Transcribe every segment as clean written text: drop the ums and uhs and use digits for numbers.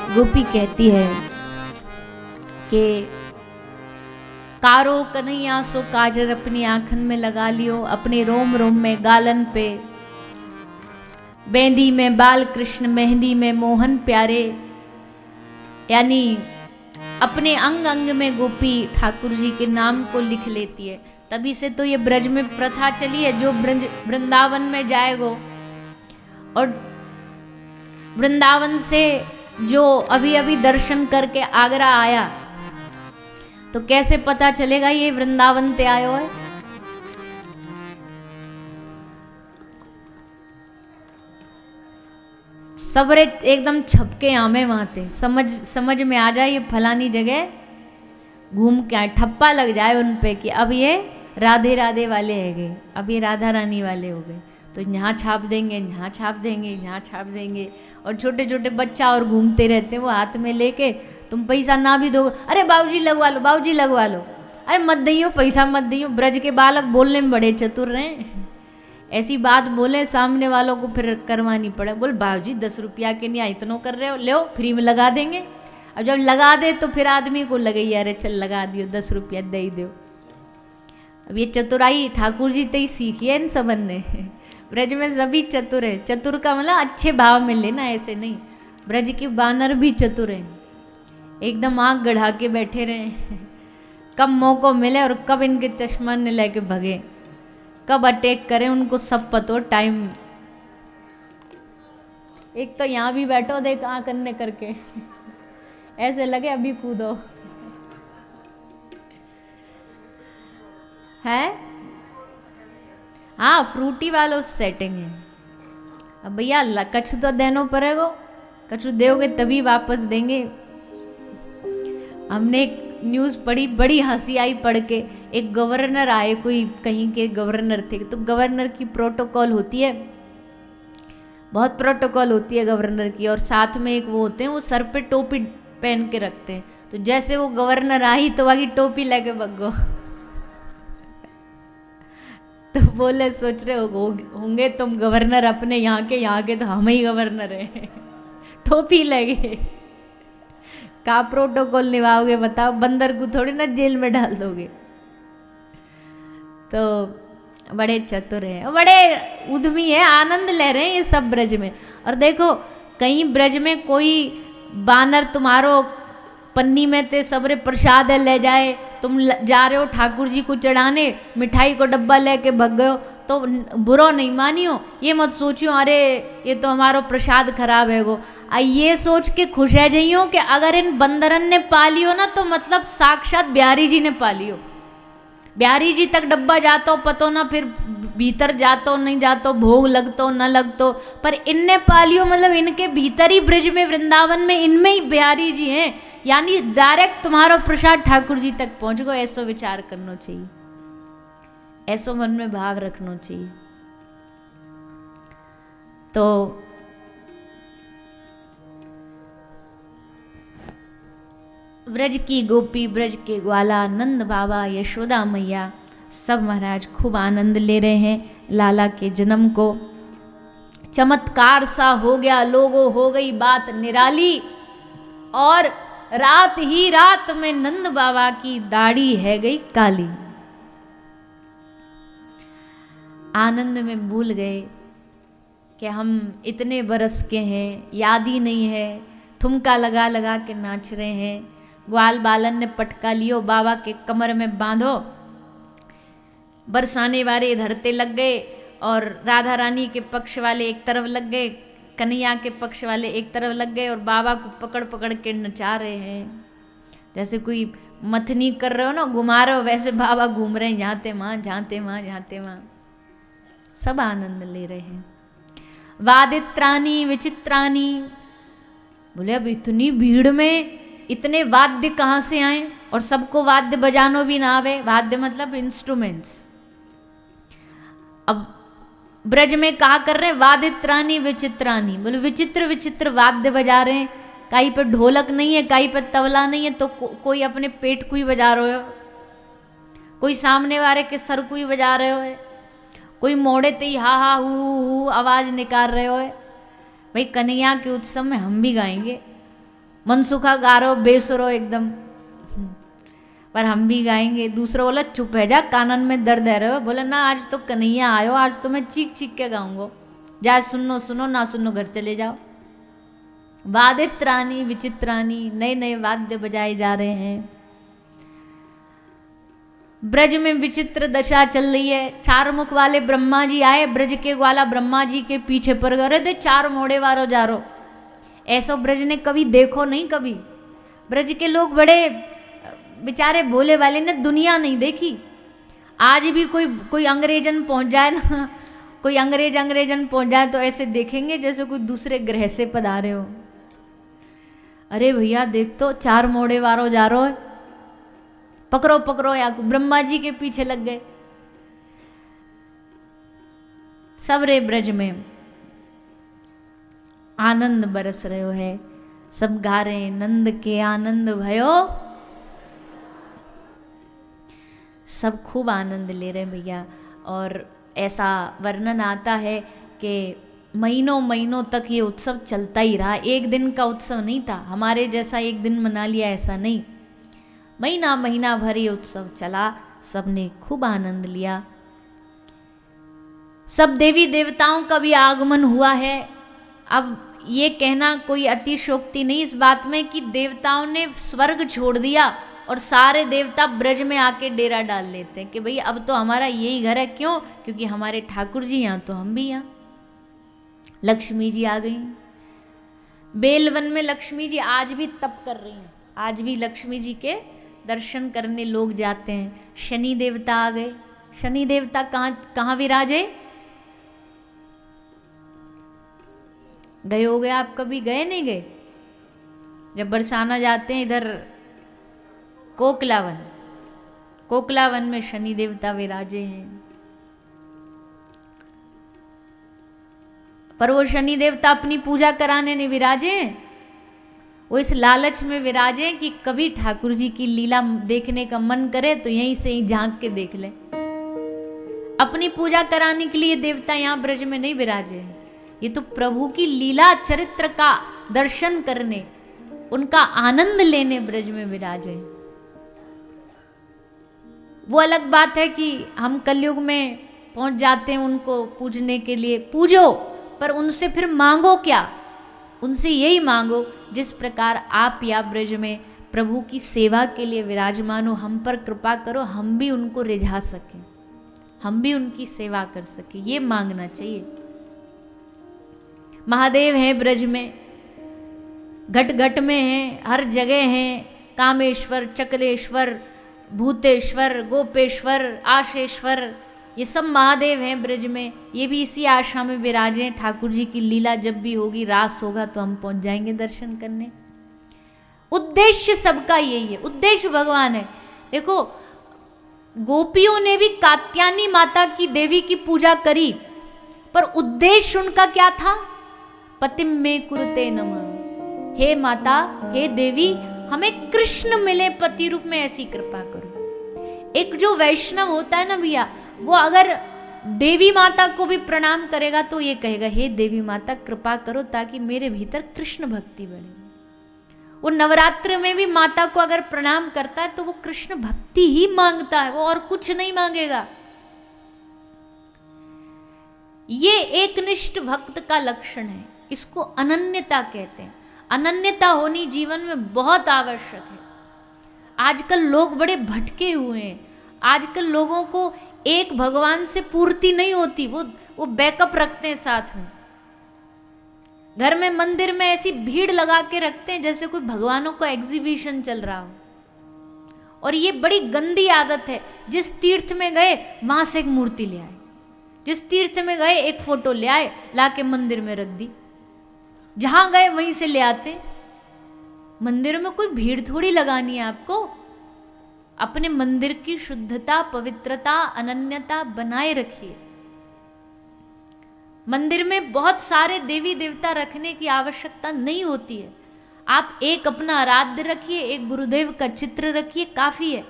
गोपी कहती है कि कारो कन्हैया सो काजर अपनी आंखन में लगा लियो, अपने रोम रोम में गालन पे बेंदी में बाल कृष्ण, मेहंदी में मोहन प्यारे। यानी अपने अंग अंग में गोपी ठाकुर जी के नाम को लिख लेती है। तभी से तो ये ब्रज में प्रथा चली है, जो वृंदावन में जाएगो और वृंदावन से जो अभी अभी दर्शन करके आगरा आया तो कैसे पता चलेगा ये वृंदावन ते आयो है? सबरे एकदम छपके आमे वहां थे, समझ में आ जाए ये फलानी जगह घूम के आए, ठप्पा लग जाए उन पे कि अब ये राधे राधे वाले हैगे, अब ये राधा रानी वाले हो गए, तो यहाँ छाप देंगे, यहाँ छाप देंगे, यहाँ छाप देंगे। और छोटे छोटे बच्चा और घूमते रहते हैं वो हाथ में लेके, तुम पैसा ना भी दो, अरे बाबूजी लगवा लो, बाबूजी लगवा लो, अरे मत दियो पैसा मत दियो। ब्रज के बालक बोलने में बड़े चतुर रहे, ऐसी बात बोले सामने वालों को फिर करवानी पड़े। बोल बाबूजी 10 रुपया के नहीं इतना कर रहे हो, ले फ्री में लगा देंगे। अब जब लगा दे तो फिर आदमी को लगे अरे चल लगा दियो, 10 रुपया दे ही दो। अब ये चतुराई ठाकुर जी ते ही सीखी है इन सबन ने। ब्रज में सभी चतुर है, चतुर का मतलब अच्छे भाव में लेना, ऐसे नहीं। ब्रज के बानर भी चतुर है, एकदम आंख गढ़ा के बैठे रहे, कब मौको मिले और कब इनके चश्मा ने लेके भगे, कब अटैक करें उनको सब पतो टाइम। एक तो यहाँ भी बैठो देख आँख करने करके ऐसे लगे अभी कूदो है। हाँ फ्रूटी वालों सेटिंग है। अब भैया कछु तो देनो पड़ेगा, कछु दोगे तभी वापस देंगे। हमने एक न्यूज़ पढ़ी, बड़ी हंसी आई पढ़ के। एक गवर्नर आए, कोई कहीं के गवर्नर थे, तो गवर्नर की प्रोटोकॉल होती है, बहुत प्रोटोकॉल होती है गवर्नर की, और साथ में एक वो होते हैं वो सर पे टोपी पहन के रखते हैं। तो जैसे वो गवर्नर आई तो वही टोपी लेके भगो। तो बोले सोच रहे होंगे तुम गवर्नर अपने यहाँ के तो हम ही गवर्नर हैं टोपी लगे, का प्रोटोकॉल निभाओगे बताओ? बंदर को थोड़ी ना जेल में डाल दोगे। तो बड़े चतुर हैं, बड़े उद्यमी है, आनंद ले रहे हैं ये सब ब्रज में। और देखो कहीं ब्रज में कोई बानर तुम्हारो पन्नी में ते सबरे प्रसाद ले जाए, तुम जा रहे हो ठाकुर जी को चढ़ाने, मिठाई को डब्बा लेके भग गए हो, तो बुरा नहीं मानियो, ये मत सोचियो अरे ये तो हमारो प्रसाद खराब है गो। ये सोच के खुश है जाइयो कि अगर इन बंदरन ने पालियो ना तो मतलब साक्षात बिहारी जी ने पालियो। बिहारी जी तक डब्बा जातो पतो ना, फिर भीतर जातो नहीं जातो, भोग लगतो न लगतो, पर इनने पालियो मतलब इनके भीतर ही ब्रज में वृंदावन में इनमें ही बिहारी जी हैं, यानी डायरेक्ट तुम्हारा प्रसाद ठाकुर जी तक पहुंच गो। ऐसो विचार करना चाहिए, ऐसो मन में भाव रखना चाहिए। तो ब्रज की गोपी, ब्रज के ग्वाला, नंद बाबा, यशोदा मैया, सब महाराज खूब आनंद ले रहे हैं लाला के जन्म को। चमत्कार सा हो गया, लोगों हो गई बात निराली, और रात ही रात में नंद बाबा की दाढ़ी है गई काली। आनंद में भूल गए कि हम इतने बरस के हैं, याद ही नहीं है, ठुमका लगा लगा के नाच रहे हैं। ग्वाल बालन ने पटका लियो, बाबा के कमर में बांधो, बरसाने वाले धरते लग गए, और राधा रानी के पक्ष वाले एक तरफ लग गए, कन्हैया के पक्ष वाले एक तरफ लग गए, और बाबा को पकड़ पकड़ के नचा रहे हैं। जैसे कोई मथनी कर रहे हो ना, घुमा रहे हो, वैसे बाबा घूम रहे हैं, झांते माँ झांते माँ झांते माँ, सब आनंद ले रहे हैं। वादित्रानी विचित्रानी, बोले अब इतनी भीड़ में इतने वाद्य कहाँ से आए, और सबको वाद्य बजानो भी ना आवे। वाद्य मतलब इंस्ट्रूमेंट्स। अब ब्रज में कहा कर रहे हैं वादित्रानी विचित्रानी, बोले विचित्र विचित्र वाद्य बजा रहे हैं, कहीं पे ढोलक नहीं है, कहीं पे तबला नहीं है, तो कोई अपने पेट को ही बजा रहे हो, कोई सामने वाले के सर को ही बजा रहे हो, कोई मोड़े ते ही हा हा हु आवाज निकाल रहे हो। भाई कन्हैया के उत्सव में हम भी गाएंगे, मनसुखा गा रहे हो बेसुरो एकदम, पर हम भी गाएंगे। दूसरा बोला चुप है जा, कानन में दर्द है रहे हो। बोला ना आज तो कन्हैया आयो, आज तो मैं चीख चीख के गाऊंगा। जा सुनो सुनो, ना सुनो घर चले जाओ। वादित्रानी विचित्रानी, नए नए वाद्य बजाए जा रहे हैं। ब्रज में विचित्र दशा चल रही है। चार मुख वाले ब्रह्मा जी आए, ब्रज के ग्वाला ब्रह्मा जी के पीछे पर गए थे, चार मोड़े वारो जारो। ऐसो ब्रज ने कभी देखो नहीं कभी। ब्रज के लोग बड़े बेचारे भोले वाले ने दुनिया नहीं देखी। आज भी कोई अंग्रेजन पहुंच जाए ना, कोई अंग्रेजन पहुंच जाए तो ऐसे देखेंगे जैसे कोई दूसरे ग्रह से पधारे हो। अरे भैया देख तो, चार मोड़े वारो जा रो है, पकड़ो पकड़ो, या ब्रह्मा जी के पीछे लग गए। सबरे ब्रज में आनंद बरस रहे है, सब गा रहे हैं नंद के आनंद भयो। सब खूब आनंद ले रहे हैं भैया। और ऐसा वर्णन आता है कि महीनों महीनों तक ये उत्सव चलता ही रहा। एक दिन का उत्सव नहीं था, हमारे जैसा एक दिन मना लिया ऐसा नहीं, महीना महीना भर ये उत्सव चला। सबने खूब आनंद लिया। सब देवी देवताओं का भी आगमन हुआ है। अब ये कहना कोई अतिशयोक्ति नहीं इस बात में कि देवताओं ने स्वर्ग छोड़ दिया और सारे देवता ब्रज में आके डेरा डाल लेते हैं कि भाई अब तो हमारा यही घर है। क्यों? क्योंकि हमारे ठाकुर जी यहाँ तो हम भी यहाँ। लक्ष्मी जी आ गई। बेलवन में लक्ष्मी जी आज भी तप कर रही हैं, आज भी लक्ष्मी जी के दर्शन करने लोग जाते हैं। शनि देवता आ गए। शनि देवता कहाँ विराजे? गए हो गए आप कभी? गए नहीं गए? जब बरसाना जाते हैं इधर कोकलावन, कोकलावन में शनि देवता विराजे हैं। पर वो शनि देवता अपनी पूजा कराने नहीं विराजे, वो इस लालच में विराजे कि कभी ठाकुर जी की लीला देखने का मन करे तो यहीं से ही झांक के देख ले। अपनी पूजा कराने के लिए देवता यहाँ ब्रज में नहीं विराजे, ये तो प्रभु की लीला चरित्र का दर्शन करने, उनका आनंद लेने ब्रज में विराजे। वो अलग बात है कि हम कलयुग में पहुंच जाते हैं उनको पूजने के लिए। पूजो, पर उनसे फिर मांगो क्या? उनसे यही मांगो जिस प्रकार आप या ब्रज में प्रभु की सेवा के लिए विराजमान हो, हम पर कृपा करो, हम भी उनको रिझा सकें, हम भी उनकी सेवा कर सकें, ये मांगना चाहिए। महादेव हैं ब्रज में, घट घट में हैं, हर जगह हैं। कामेश्वर, चकलेश्वर, भूतेश्वर, गोपेश्वर, आशेश्वर, ये सब महादेव हैं ब्रज में। ये भी इसी आशा में विराजे हैं। ठाकुर जी की लीला जब भी होगी, रास होगा तो हम पहुंच जाएंगे दर्शन करने। उद्देश्य सबका यही है, उद्देश्य भगवान है। देखो गोपियों ने भी कात्यायनी माता की देवी की पूजा करी, पर उद्देश्य उनका क्या था? पतिम में कुरुते नमः, हे माता, हे देवी, हमें कृष्ण मिले पति रूप में, ऐसी कृपा करो। एक जो वैष्णव होता है ना भैया, वो अगर देवी माता को भी प्रणाम करेगा तो ये कहेगा, हे देवी माता कृपा करो ताकि मेरे भीतर कृष्ण भक्ति बढ़े। वो नवरात्र में भी माता को अगर प्रणाम करता है तो वो कृष्ण भक्ति ही मांगता है, वो और कुछ नहीं मांगेगा। ये एकनिष्ठ भक्त का लक्षण है, इसको अनन्यता कहते हैं। अनन्यता होनी जीवन में बहुत आवश्यक है। आजकल लोग बड़े भटके हुए हैं। आजकल लोगों को एक भगवान से पूर्ति नहीं होती, वो बैकअप रखते हैं साथ में। घर में मंदिर में ऐसी भीड़ लगा के रखते हैं जैसे कोई भगवानों का एग्जीबिशन चल रहा हो। और ये बड़ी गंदी आदत है। जिस तीर्थ में गए वहां से एक मूर्ति ले आए, जिस तीर्थ में गए एक फोटो ले आए, लाके मंदिर में रख दी, जहां गए वहीं से ले आते। मंदिर में कोई भीड़ थोड़ी लगानी है आपको। अपने मंदिर की शुद्धता, पवित्रता, अनन्यता बनाए रखिए। मंदिर में बहुत सारे देवी देवता रखने की आवश्यकता नहीं होती है। आप एक अपना आराध्य रखिए, एक गुरुदेव का चित्र रखिए, काफी है।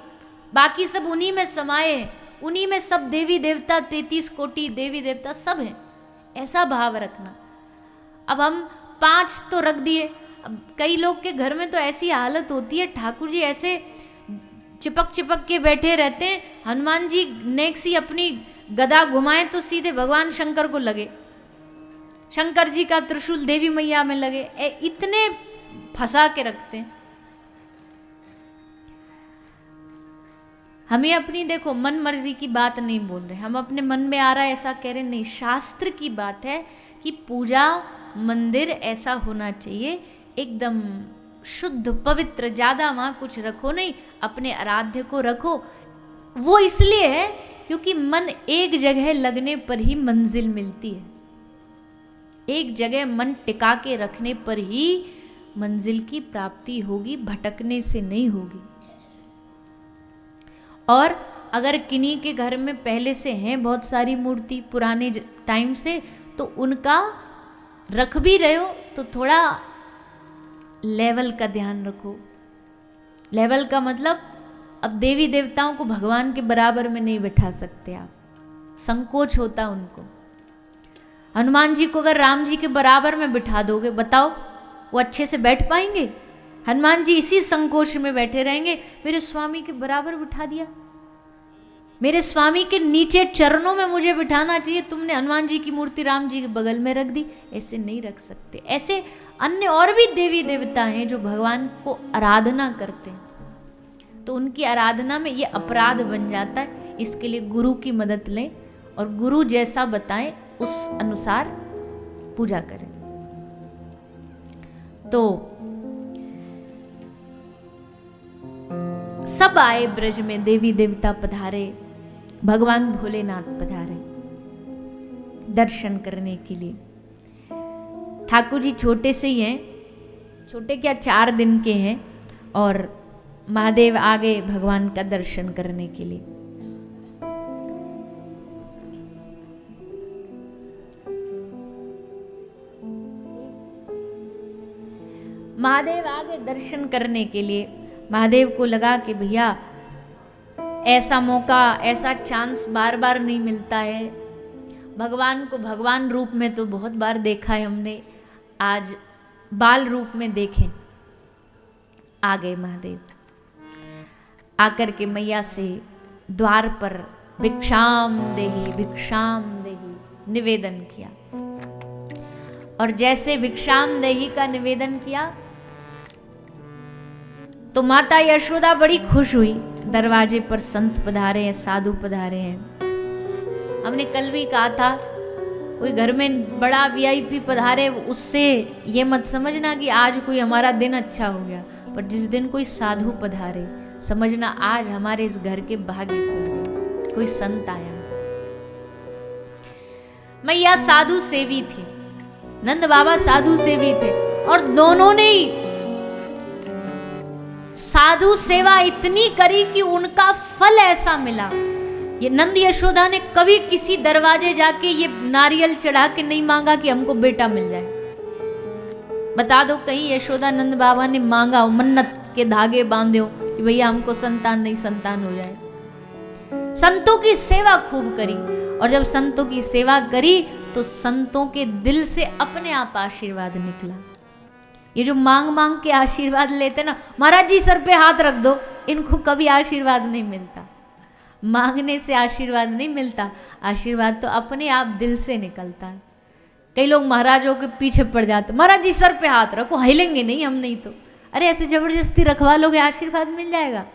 बाकी सब उन्हीं में समाये हैं, उन्हीं में सब देवी देवता, 33 कोटि देवी देवता सब हैं। ऐसा भाव रखना। अब हम 5 तो रख दिए, अब कई लोग के घर में तो ऐसी हालत होती है, ठाकुर जी ऐसे चिपक चिपक के बैठे रहते हैं, हनुमान जी नेक सी अपनी गदा घुमाए तो सीधे भगवान शंकर को लगे, शंकर जी का त्रिशूल देवी मैया में लगे, इतने फंसा के रखते हैं। हमें अपनी देखो मन मर्जी की बात नहीं बोल रहे, हम अपने मन में आ रहा है ऐसा कह रहे नहीं, शास्त्र की बात है कि पूजा मंदिर ऐसा होना चाहिए एकदम शुद्ध पवित्र, ज्यादा वहां कुछ रखो नहीं, अपने आराध्य को रखो। वो इसलिए है क्योंकि मन एक जगह लगने पर ही मंजिल मिलती है, एक जगह मन टिका के रखने पर ही मंजिल की प्राप्ति होगी, भटकने से नहीं होगी। और अगर किन्हीं के घर में पहले से हैं बहुत सारी मूर्ति पुराने टाइम से, तो उनका रख भी रहे हो तो थोड़ा लेवल का ध्यान रखो। लेवल का मतलब अब देवी देवताओं को भगवान के बराबर में नहीं बैठा सकते आप, संकोच होता उनको। हनुमान जी को अगर राम जी के बराबर में बिठा दोगे, बताओ वो अच्छे से बैठ पाएंगे? हनुमान जी इसी संकोच में बैठे रहेंगे, मेरे स्वामी के बराबर बिठा दिया, मेरे स्वामी के नीचे चरणों में मुझे बिठाना चाहिए, तुमने हनुमान जी की मूर्ति राम जी के बगल में रख दी। ऐसे नहीं रख सकते। ऐसे अन्य और भी देवी देवता हैं जो भगवान को आराधना करते हैं, तो उनकी आराधना में ये अपराध बन जाता है। इसके लिए गुरु की मदद लें और गुरु जैसा बताएं उस अनुसार पूजा करें। तो सब आए ब्रज में, देवी देवता पधारे, भगवान भोलेनाथ पधारे दर्शन करने के लिए। ठाकुर जी छोटे से ही हैं, छोटे क्या 4 दिन के हैं, और महादेव आ गए भगवान का दर्शन करने के लिए। महादेव आ गए दर्शन करने के लिए। महादेव को लगा कि भैया ऐसा मौका, ऐसा चांस बार बार नहीं मिलता है। भगवान को भगवान रूप में तो बहुत बार देखा है हमने, आज बाल रूप में देखें। आ गए महादेव, आकर के मैया से द्वार पर भिक्षाम देही निवेदन किया। और जैसे भिक्षाम देही का निवेदन किया तो माता यशोदा बड़ी खुश हुई। दरवाजे पर संत पधारे हैं, साधु पधारे हैं। हमने कल भी कहा था, कोई घर में बड़ा वीआईपी पधारे उससे ये मत समझना कि आज कोई हमारा दिन अच्छा हो गया, पर जिस दिन कोई साधु पधारे समझना आज हमारे इस घर के भाग्य खुल गए, कोई संत आया। मैया साधु सेवी थी, नंद बाबा साधु सेवी थे, और दोनों ने ही साधु सेवा इतनी करी कि उनका फल ऐसा मिला। ये नंद यशोदा ने कभी किसी दरवाजे जाके ये नारियल चढ़ा के नहीं मांगा कि हमको बेटा मिल जाए। बता दो कहीं यशोदा नंद बाबा ने मांगा हो, मन्नत के धागे बांधे हो कि भैया हमको संतान नहीं संतान हो जाए। संतों की सेवा खूब करी, और जब संतों की सेवा करी तो संतों के दिल से अपने आप आशीर्वाद निकला। ये जो मांग मांग के आशीर्वाद लेते ना, महाराज जी सर पे हाथ रख दो, इनको कभी आशीर्वाद नहीं मिलता। मांगने से आशीर्वाद नहीं मिलता, आशीर्वाद तो अपने आप दिल से निकलता है। कई लोग महाराजों के पीछे पड़ जाते, महाराज जी सर पे हाथ रखो, हिलेंगे नहीं हम नहीं तो। अरे ऐसे जबरदस्ती रखवा लोगे आशीर्वाद मिल जाएगा।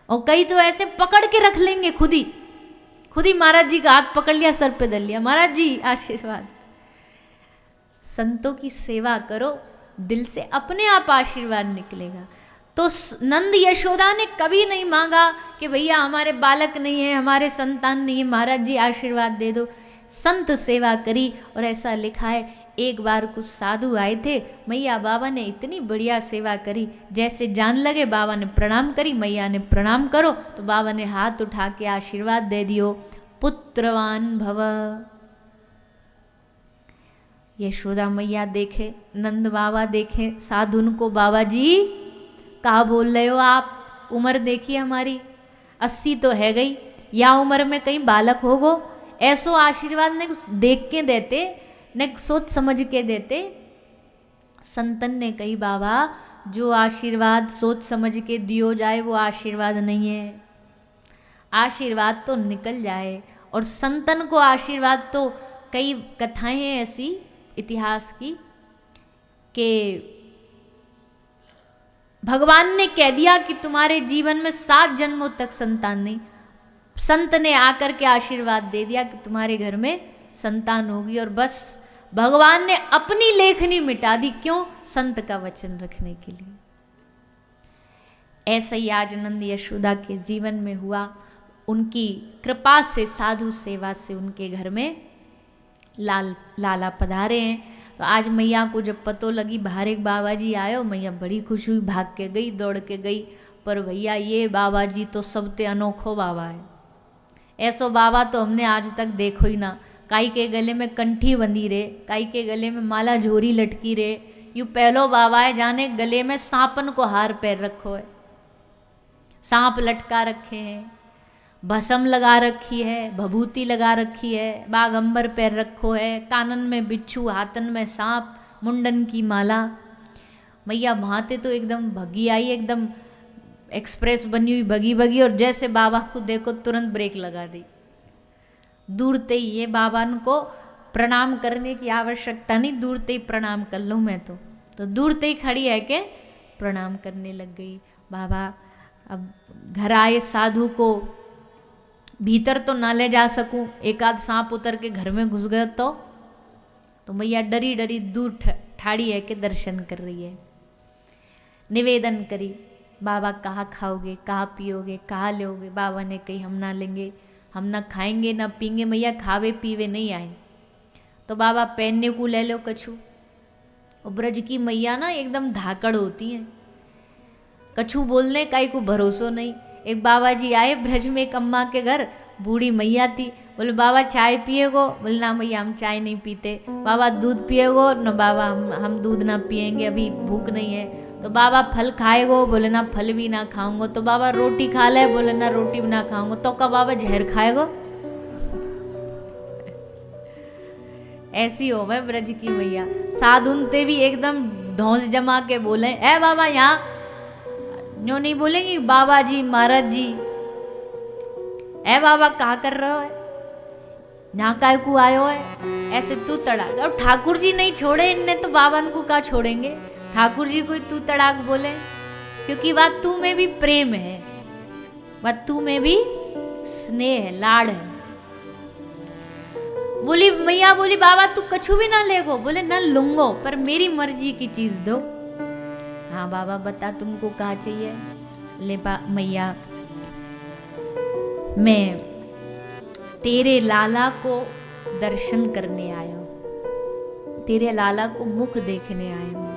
और कई तो ऐसे पकड़ के रख लेंगे, खुद ही महाराज जी का हाथ पकड़ लिया, सर पे दल लिया, महाराज जी आशीर्वाद। संतों की सेवा करो, दिल से अपने आप आशीर्वाद निकलेगा। तो नंद यशोदा ने कभी नहीं मांगा कि भैया हमारे बालक नहीं है, हमारे संतान नहीं है, महाराज जी आशीर्वाद दे दो। संत सेवा करी, और ऐसा लिखा है एक बार कुछ साधु आए थे, मैया बाबा ने इतनी बढ़िया सेवा करी, जैसे जान लगे बाबा ने प्रणाम करी, मैया ने प्रणाम करो, तो बाबा ने हाथ उठा के आशीर्वाद दे दियो, पुत्रवान भव। यशोदा मैया देखे, नंद बाबा देखे साधुन को, बाबा जी कहा बोल रहे हो आप, उम्र देखिए हमारी 80 तो है गई, या उम्र में कहीं बालक होगो, ऐसो आशीर्वाद ने कुछ देख के देते, न सोच समझ के देते। संतन ने कही बाबा जो आशीर्वाद सोच समझ के दियो जाए वो आशीर्वाद नहीं है, आशीर्वाद तो निकल जाए। और संतन को आशीर्वाद तो कई कथाएं हैं ऐसी इतिहास की कि भगवान ने कह दिया कि तुम्हारे जीवन में 7 जन्मों तक संतान नहीं, संत ने आकर के आशीर्वाद दे दिया कि तुम्हारे घर में संतान होगी, और बस भगवान ने अपनी लेखनी मिटा दी। क्यों? संत का वचन रखने के लिए। ऐसा ही आज नंद यशोदा के जीवन में हुआ। उनकी कृपा से, साधु सेवा से उनके घर में लाला पधारे हैं। तो आज मैया को जब पतो लगी बाहर एक बाबा जी आयो, मैया बड़ी खुश हुई, भाग के गई, दौड़ के गई। पर भैया ये बाबा जी तो सबते अनोखो बाबा है, ऐसो बाबा तो हमने आज तक देखो ही ना। काई के गले में कंठी बंधी रे, काई के गले में माला झोरी लटकी रे, यूँ पहलो बाबा है जाने गले में सांपन को हार पैर रखो है, सांप लटका रखे हैं, भस्म लगा रखी है, भभूति लगा रखी है, बागंबर पैर रखो है, कानन में बिच्छू, हाथन में सांप, मुंडन की माला। मैया भाते तो एकदम भगी आई, एकदम एक्सप्रेस बनी हुई भगी भगी, और जैसे बाबा को देखो तुरंत ब्रेक लगा दी। दूर ते ही ये बाबा को प्रणाम करने की आवश्यकता नहीं, दूर ते ही प्रणाम कर लूँ मैं तो दूर ते ही खड़ी है के प्रणाम करने लग गई। बाबा अब घर आए, साधु को भीतर तो ना ले जा सकूं, एक आध सांप उतर के घर में घुस गए तो मैया डरी डरी दूर ठाड़ी है के दर्शन कर रही है। निवेदन करी, बाबा कहाँ खाओगे, कहाँ पियोगे, कहाँ लोगे? बाबा ने कही हम ना लेंगे, हम ना खाएंगे ना पीएंगे, मैया खावे पीवे नहीं आए। तो बाबा पहनने को ले लो कछु। और ब्रज की मैया ना एकदम धाकड़ होती हैं, कछु बोलने का ही को भरोसो नहीं। एक बाबा जी आए ब्रज में एक अम्मा के घर, बूढ़ी मैया थी। बोले बाबा चाय पिएगो? बोले ना मैया हम चाय नहीं पीते। बाबा दूध पिएगो? न बाबा हम दूध ना पिएंगे, अभी भूख नहीं है। तो बाबा फल खाएगो? बोले ना फल भी ना खाऊंगो। तो बाबा रोटी खा ले? बोले ना रोटी भी ना खाऊंगो। तो का बाबा जहर खाएगो? ऐसी हो मैं ब्रज की मैया। साधुनते भी एकदम धौंस जमा के बोले ए बाबा यहाँ न्यो नहीं बोलेंगी बाबा जी महाराज जी, ए बाबा कहा कर रहे हो, ना काय को आयो है, ऐसे तू तड़ाक। और ठाकुर जी नहीं छोड़े इनने तो बाबा को का छोड़ेंगे? ठाकुर जी कोई तू तड़ाक बोले, क्योंकि बात तू में भी प्रेम है, बात तू में भी स्नेह है, लाड़ है। बोली मैया, बोली बाबा तू कछु भी ना लेगो? बोले ना लूंगो, पर मेरी मर्जी की चीज दो। हाँ बाबा बता तुमको क्या चाहिए? ले मैया मैं तेरे लाला को दर्शन करने आया हूँ, तेरे लाला को मुख देखने आया हूँ।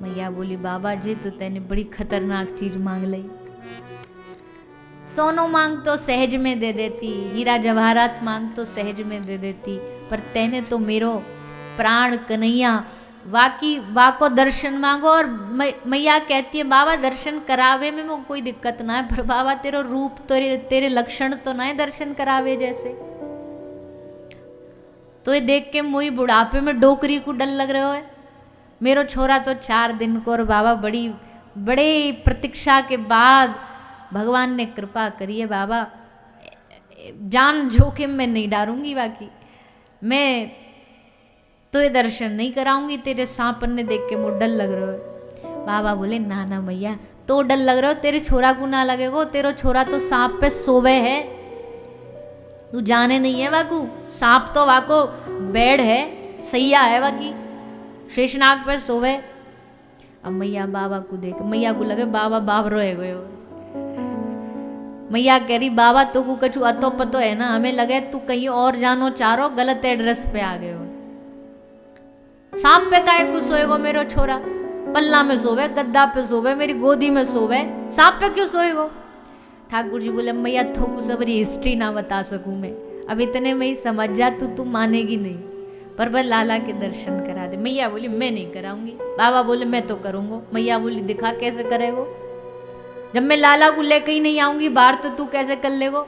मैया बोली बाबा जी तो तैने बड़ी खतरनाक चीज मांग ली। सोनो मांग तो सहज में दे देती, हीरा जवाहरात मांग तो सहज में दे देती, पर तैने तो मेरो प्राण कन्हैया वाको दर्शन मांगो। और मैया कहती है बाबा दर्शन करावे में वो कोई दिक्कत ना है, पर बाबा तेरो रूप तेरे लक्षण तो ना है दर्शन करावे जैसे। तो ये देख के मुई बुढ़ापे में डोकरी को डर लग रहा है। मेरो छोरा तो 4 दिन को, और बाबा बड़े प्रतीक्षा के बाद भगवान ने कृपा करी है। बाबा जान जोखिम में नहीं डालूंगी, बाकी मैं तो ये दर्शन नहीं कराऊंगी, तेरे सांपन ने देख के मुझे डर लग रहा है। बाबा बोले ना ना मैया तो डर लग रहा हो, तेरे छोरा को ना लगेगो, तेरा छोरा तो सांप पे सोवे है, तू जाने नहीं है वाकू, सांप तो वाको बेड है, सैया है वाकी, शेषनाग पे सोवे। अब मैया बाबा को देख, मैया को लगे बाबा बाब रोए गए। मैया कह रही बाबा तो को कछु अतो पतो है ना, हमें लगे तू कहीं और जानो चारो, गलत एड्रेस पे आ गए हो। सांप पे काहे को सोएगो मेरो छोरा? पल्ला में सोवे, गद्दा पे सोवे, मेरी गोदी में सोवे, सांप पे क्यों सोएगो? ठाकुर जी बोले मैया थोकू सबरी हिस्ट्री ना बता सकूं मैं, अब इतने में ही समझ जा, तू मानेगी नहीं, पर बस लाला के दर्शन करा दे। मैया बोली मैं नहीं कराऊंगी। बाबा बोले मैं तो करूंगा। मैया बोली दिखा कैसे करेगो? जब मैं लाला को लेकर ही नहीं आऊंगी बाहर तो तू कैसे कर लेगो?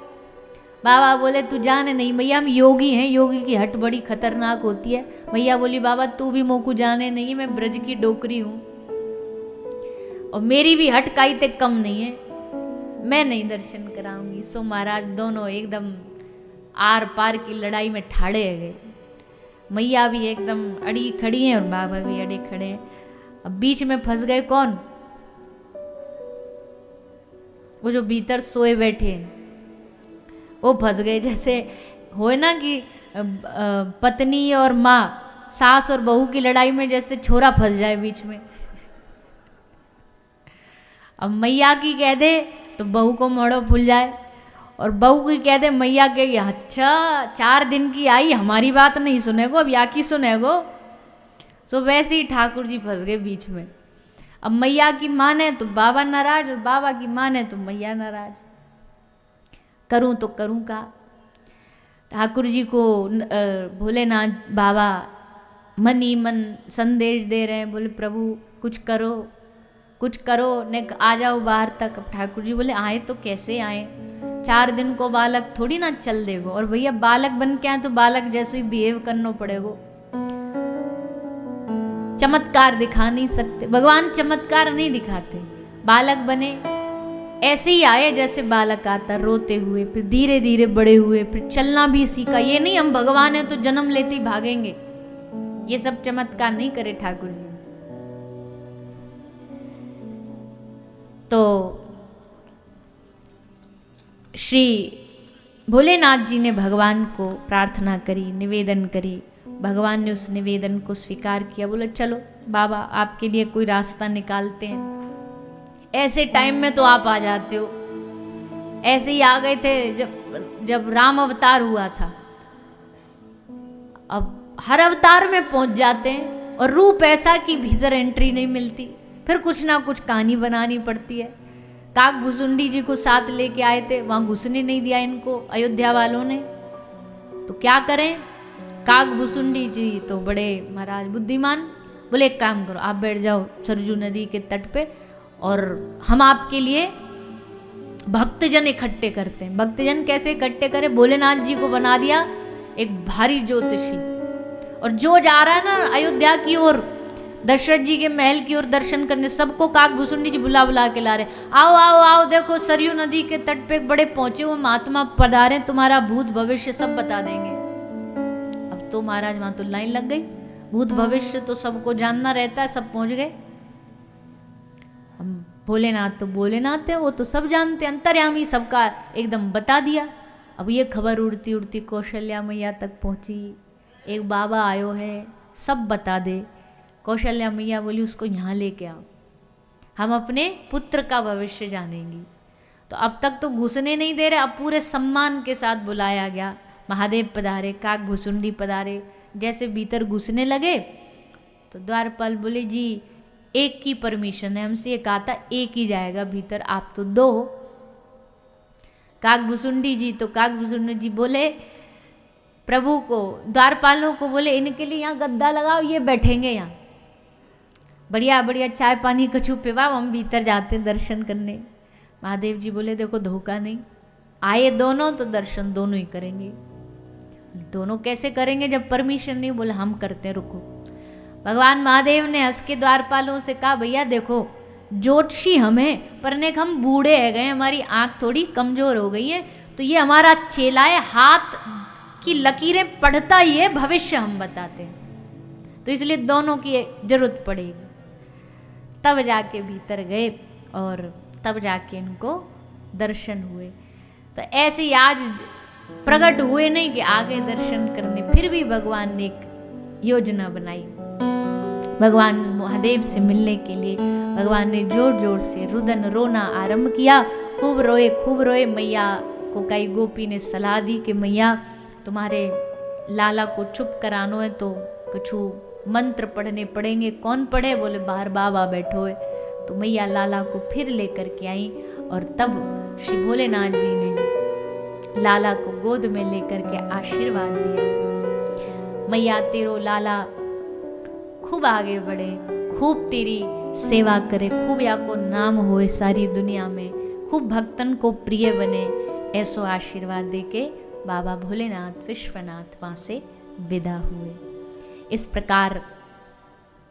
बाबा बोले तू जाने नहीं मैया, हम योगी हैं, योगी की हट बड़ी खतरनाक होती है, मैया बोली बाबा तू भी मोकू जाने नहीं, मैं ब्रज की डोकरी हूं और मेरी भी हटकाई ते कम नहीं है, मैं नहीं दर्शन कराऊंगी। सो महाराज दोनों एकदम आर पार की लड़ाई में ठाड़े गए। मैया भी एकदम अड़ी खड़ी हैं और बाबा भी अड़े खड़े हैं। अब बीच में फंस गए कौन? वो जो भीतर सोए बैठे वो फंस गए। जैसे होए ना कि पत्नी और माँ, सास और बहू की लड़ाई में जैसे छोरा फंस जाए बीच में। अब मैया की कह दे तो बहू को मोड़ो फूल जाए, और बहू की कह दे मैया के अच्छा 4 दिन की आई हमारी बात नहीं सुनेगो, अब या की सुनेगो। सो वैसे ही ठाकुर जी फंस गए बीच में। अब मैया की माने तो बाबा नाराज और बाबा की माने तो मैया नाराज। करूं तो करूं का? ठाकुर जी को भोलेनाथ बाबा मन ही मन संदेश दे रहे हैं, बोले प्रभु कुछ करो कुछ करो, ने आ जाओ बाहर तक। अब ठाकुर जी बोले आए तो कैसे आए, 4 दिन को बालक थोड़ी ना चल देगो, और भैया बालक बन के आए तो बालक जैसे ही बिहेव करना पड़ेगो। चमत्कार दिखा नहीं सकते, भगवान चमत्कार नहीं दिखाते। बालक बने ऐसे ही आए जैसे बालक आता, रोते हुए, फिर धीरे धीरे बड़े हुए, फिर चलना भी सीखा। ये नहीं हम भगवान हैं तो जन्म लेते ही भागेंगे, ये सब चमत्कार नहीं करे ठाकुर जी। तो श्री भोलेनाथ जी ने भगवान को प्रार्थना करी, निवेदन करी। भगवान ने उस निवेदन को स्वीकार किया। बोले चलो बाबा आपके लिए कोई रास्ता निकालते हैं। ऐसे टाइम में तो आप आ जाते हो, ऐसे ही आ गए थे जब राम अवतार हुआ था। अब हर अवतार में पहुंच जाते हैं और रूप ऐसा कि भीतर एंट्री नहीं मिलती, फिर कुछ ना कुछ कहानी बनानी पड़ती है। काक भुसुंडी जी को साथ लेके आए थे, वहां घुसने नहीं दिया इनको अयोध्या वालों ने, तो क्या करें। काक भुसुंडी जी तो बड़े महाराज बुद्धिमान, बोले एक काम करो आप बैठ जाओ सरजू नदी के तट पे और हम आपके लिए भक्तजन इकट्ठे करते हैं। भक्तजन कैसे इकट्ठे करें? भोलेनाथ जी को बना दिया एक भारी ज्योतिषी, और जो जा रहा है ना अयोध्या की ओर, दशरथ जी के महल की ओर दर्शन करने, सबको काक भुसुंडी जी बुला बुला के ला रहे, आओ आओ आओ देखो सरयू नदी के तट पे बड़े पहुंचे हुए महात्मा पधारे, तुम्हारा भूत भविष्य सब बता देंगे। अब तो महाराज वहां तो लाइन लग गई, भूत भविष्य तो सबको जानना रहता है, सब पहुंच गए। हम भोलेनाथ तो भोलेनाथ है, वो तो सब जानते, अंतर्यामी सबका एकदम बता दिया। अब ये खबर उड़ती उड़ती कौशल्या मैया तक पहुंची, एक बाबा आयो है सब बता दे। कौशल्या मैया बोली उसको यहाँ लेके आओ, हम अपने पुत्र का भविष्य जानेंगी। तो अब तक तो घुसने नहीं दे रहे, अब पूरे सम्मान के साथ बुलाया गया। महादेव पधारे, काक भुसुंडी पधारे। जैसे भीतर घुसने लगे तो द्वारपाल बोले जी एक की परमिशन है, हमसे ये कहा था एक ही जाएगा भीतर, आप तो 2 हो। काक भुसुंडी जी तो काक भुसुंडी जी बोले प्रभु को, द्वारपालों को बोले इनके लिए यहाँ गद्दा लगाओ, ये बैठेंगे यहाँ, बढ़िया बढ़िया चाय पानी कछु पिवाओ, हम भीतर जाते दर्शन करने। महादेव जी बोले देखो धोखा नहीं, आए दोनों तो दर्शन दोनों ही करेंगे। दोनों कैसे करेंगे जब परमिशन नहीं? बोले हम करते हैं, रुको। भगवान महादेव ने हंस के द्वारपालों से कहा भैया देखो ज्योतिषी हमें, पर ने हम बूढ़े है गए, हमारी आंख थोड़ी कमजोर हो गई है, तो ये हमारा चेला है, हाथ की लकीरें पढ़ता ही है, भविष्य हम बताते हैं, तो इसलिए दोनों की जरूरत पड़ेगी। तब जाके भीतर गए और तब जाके इनको दर्शन हुए। तो ऐसे ही आज प्रकट हुए नहीं कि आगे दर्शन करने, फिर भी भगवान ने एक योजना बनाई भगवान महादेव से मिलने के लिए। भगवान ने जोर जोर से रुदन रोना आरंभ किया, खूब रोए। मैया को कई गोपी ने सलाह दी कि मैया तुम्हारे लाला को चुप करानो है तो कुछ मंत्र पढ़ने पड़ेंगे। कौन पढ़े? बोले बाहर बाबा बैठो है। तो मैया लाला को फिर लेकर के आई और तब श्री भोलेनाथ जी ने लाला को गोद में लेकर के आशीर्वाद दिया। मैया तेरो लाला खूब आगे बढ़े, खूब तेरी सेवा करे, खूब या को नाम होए सारी दुनिया में, खूब भक्तन को प्रिय बने, ऐसो आशीर्वाद दे के बाबा भोलेनाथ विश्वनाथ वहाँ से विदा हुए। इस प्रकार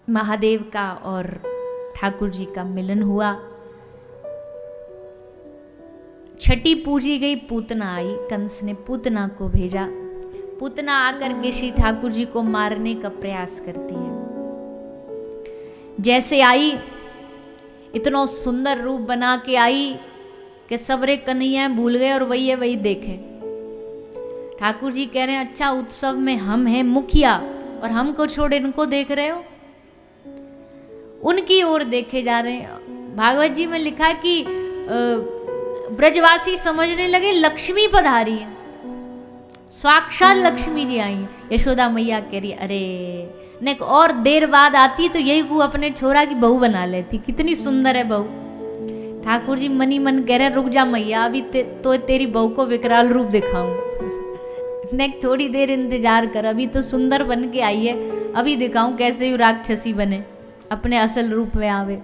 महादेव का और ठाकुर जी का मिलन हुआ। छठी पूजी गई, पूतना आई। कंस ने पूतना को भेजा। पूतना आकर के श्री ठाकुर जी को मारने का प्रयास करती है। जैसे आई, इतना सुंदर रूप बना के आई कि सबरे कन्हैया भूल गए और वही है वही देखे। ठाकुर जी कह रहे हैं अच्छा उत्सव में हम हैं मुखिया और हमको छोड़ इनको देख रहे हो। उनकी ओर देखे जा रहे हैं। भागवत जी में लिखा कि ब्रजवासी समझने लगे लक्ष्मी पधारी है, साक्षात लक्ष्मी जी आई हैं। यशोदा मैया कह रही अरे ने और देर बाद आती तो यही को अपने छोरा की बहू बना लेती, कितनी सुंदर है बहू। ठाकुर जी मनी मन कह रहे रुक जा मैया, अभी तो तेरी बहू को विकराल रूप दिखाऊं। ने थोड़ी देर इंतजार कर, अभी तो सुंदर बन के आई है, अभी दिखाऊं कैसे यू राक्षसी बने, अपने असल रूप में आवे।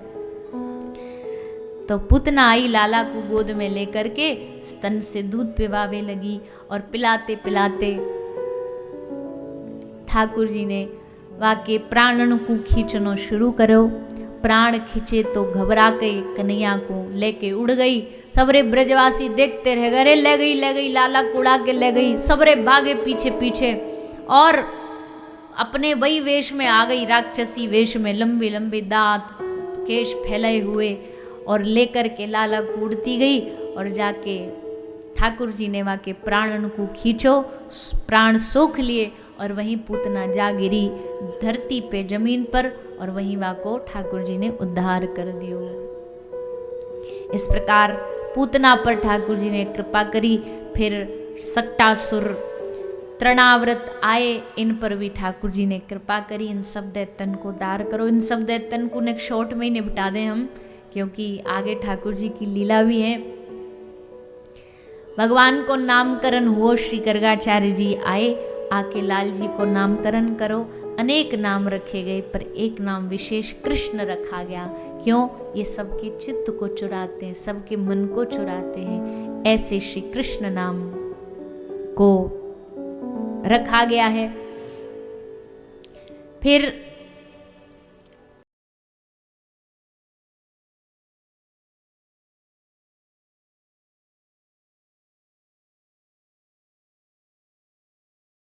तो पूतना आई, लाला को गोद में लेकर के स्तन से दूध पिवावे लगी और पिलाते पिलाते ठाकुर जी ने वाके प्राणन को खींचना शुरू करो। प्राण खींचे तो घबरा के कन्हैया को लेके उड़ गई। सबरे ब्रजवासी देखते रह गए, ले गई लाला को उड़ा के ले गई। सबरे भागे पीछे पीछे और अपने वही वेश में आ गई, राक्षसी वेश में, लंबे लंबे दांत, केश फैलाए हुए, और लेकर के लाला को उड़ती गई और जाके ठाकुर जी ने वहाँ के प्राणन को खींचो, प्राण सोख लिए और वहीं पूतना जा गिरी धरती पे जमीन पर, और वहीं वहाँ को ठाकुर जी ने उद्धार कर दियो। इस प्रकार पूतना पर ठाकुर जी ने कृपा करी। फिर सक्टासुर, तृणाव्रत आए, इन पर भी ठाकुर जी ने कृपा करी। इन सब दैत्यन को दार करो। इन सब दैत्यन को एक शॉर्ट में ही निपटा दें हम, क्योंकि आगे ठाकुर जी की लीला भी है। भगवान को नामकरण हुआ, श्री गर्गाचार्य जी आए, आके लाल जी को नामकरण करो। अनेक नाम रखे गए पर एक नाम विशेष कृष्ण रखा गया। क्यों? ये सबके चित्त को चुराते हैं, सबके मन को चुराते हैं, ऐसे श्री कृष्ण नाम को रखा गया है। फिर